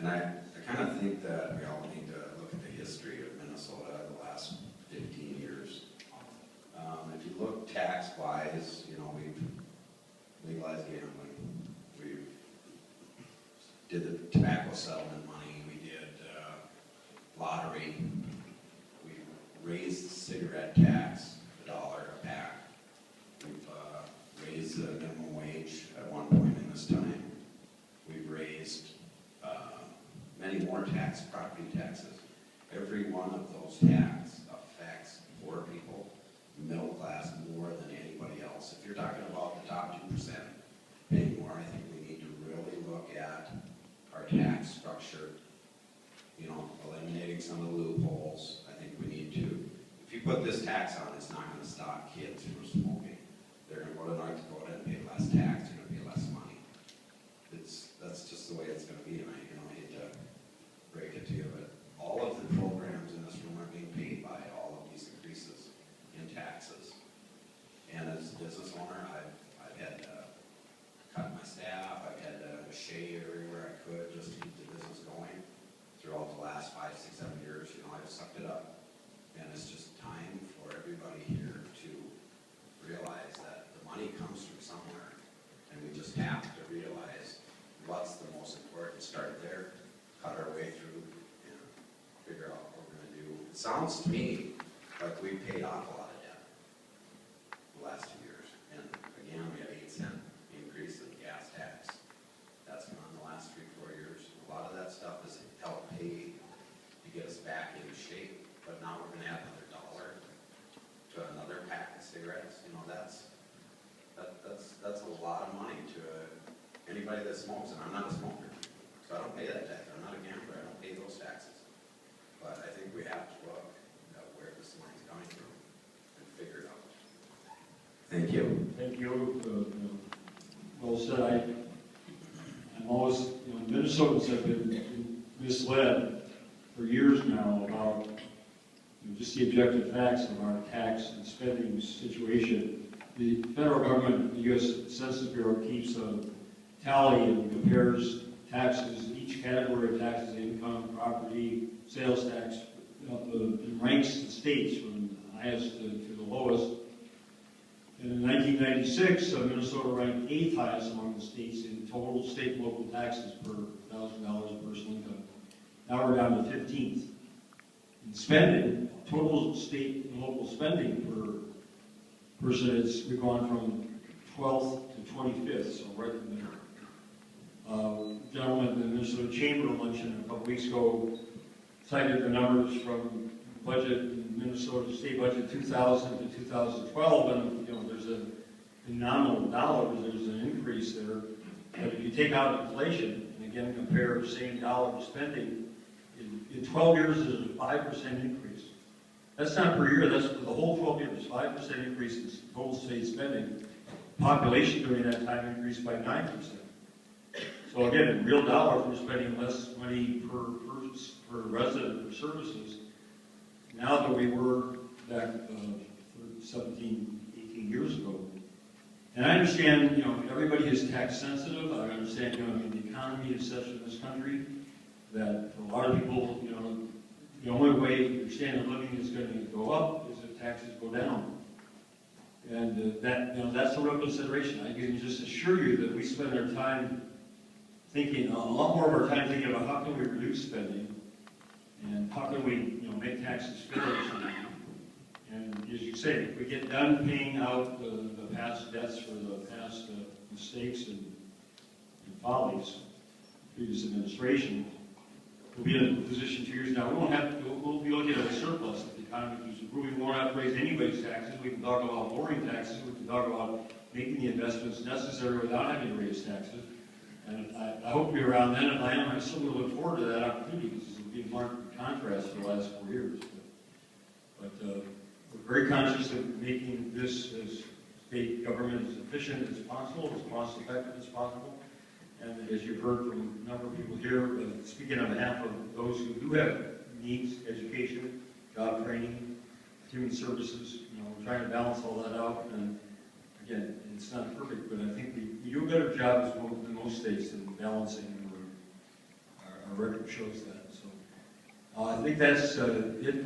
And I kind of think that we all need to look at the history of Minnesota the last 15 years. If you look tax-wise, you know, we've legalized gambling. We did the tobacco settlement money. We did lottery. We raised the cigarette tax $1 a pack. We've raised the minimum wage at one point in this time. We've raised many more property taxes. Every one of those taxes affects poor people, middle class, more than anybody else. If you're talking about the top 2% paying more, I think we need to really look at our tax structure, you know, eliminating some of the loopholes. I think we need to, if you put this tax on, it's not going to stop kids from smoking. They're going to go to North Dakota and pay less tax, they're going to pay less money. That's just the way it's going to be, and I hate to break it to you, but all of the programs in this room are being paid by all of these increases in taxes. And as a business owner, I've had to cut my staff, I've had to shave everywhere I could just to keep the business going. Throughout the last 5, 6, 7 years, you know, I've sucked it up. And it's just time for everybody here to realize that the money comes from somewhere. And we just have to realize what's the most important. Start there, cut our way through, and figure out what we're going to do. It sounds to me like we paid off a lot of debt the last 2 years. And again, we had 8-cent increase in the gas tax. That's gone the last 3, 4 years. A lot of that stuff has helped pay to get us back in shape. But now we're going to add another $1 to another pack of cigarettes. You know, that's a lot of money to anybody that smokes, and I'm not a smoker, so I don't pay that tax. I'm not a gambler. I don't pay those taxes. But I think we have to look at where this money's coming from and figure it out. Thank you. Thank you. Well said. I'm always, you know, Minnesotans have been misled for years now about just the objective facts of our tax and spending situation. The federal government, the U.S. Census Bureau, keeps a tally and compares taxes, each category of taxes, income, property, sales tax, and ranks the states from the highest to the lowest. And in 1996, Minnesota ranked 8th highest among the states in total state and local taxes per $1,000 of personal income. Now we're down to 15th. In spending, total state and local spending per person, we've gone from 12th to 25th, so right in the middle. Gentleman in the Minnesota Chamber election a couple weeks ago cited the numbers from budget in Minnesota state budget 2000 to 2012, and you know there's in nominal dollars there's an increase there. But if you take out inflation and again compare the same dollar spending, in 12 years there's a 5% increase. That's not per year, that's for the whole 12 years, 5% increase in total state spending. Population during that time increased by 9%. So again, in real dollars, we're spending less money per resident for services now than we were back 17, 18 years ago. And I understand, you know, everybody is tax sensitive. I understand, you know, I mean, the economy is such in this country that for a lot of people, you know, the only way your standard of living is going to go up is if taxes go down. And that, you know, that's a real consideration. I can just assure you that we spend our time thinking, a lot more of our time thinking about how can we reduce spending and how can we, you know, make taxes fair. And as you say, if we get done paying out the past debts for the past mistakes and follies of previous administration, we'll be in a position 2 years now. We'll be looking at a surplus if the economy keeps improving. We won't have to raise anybody's taxes. We can talk about lowering taxes. We can talk about making the investments necessary without having to raise taxes. And I hope to be around then. If I am, I still look forward to that opportunity because it's been marked contrast for the last 4 years. But we're very conscious of making this as state government as efficient as possible, as cost effective as possible. And as you've heard from a number of people here, speaking on behalf of those who do have needs, education, job training, human services, you know, we're trying to balance all that out. And again, it's not perfect, but I think we do a better job than most states in balancing our shows that, so. I think that's it for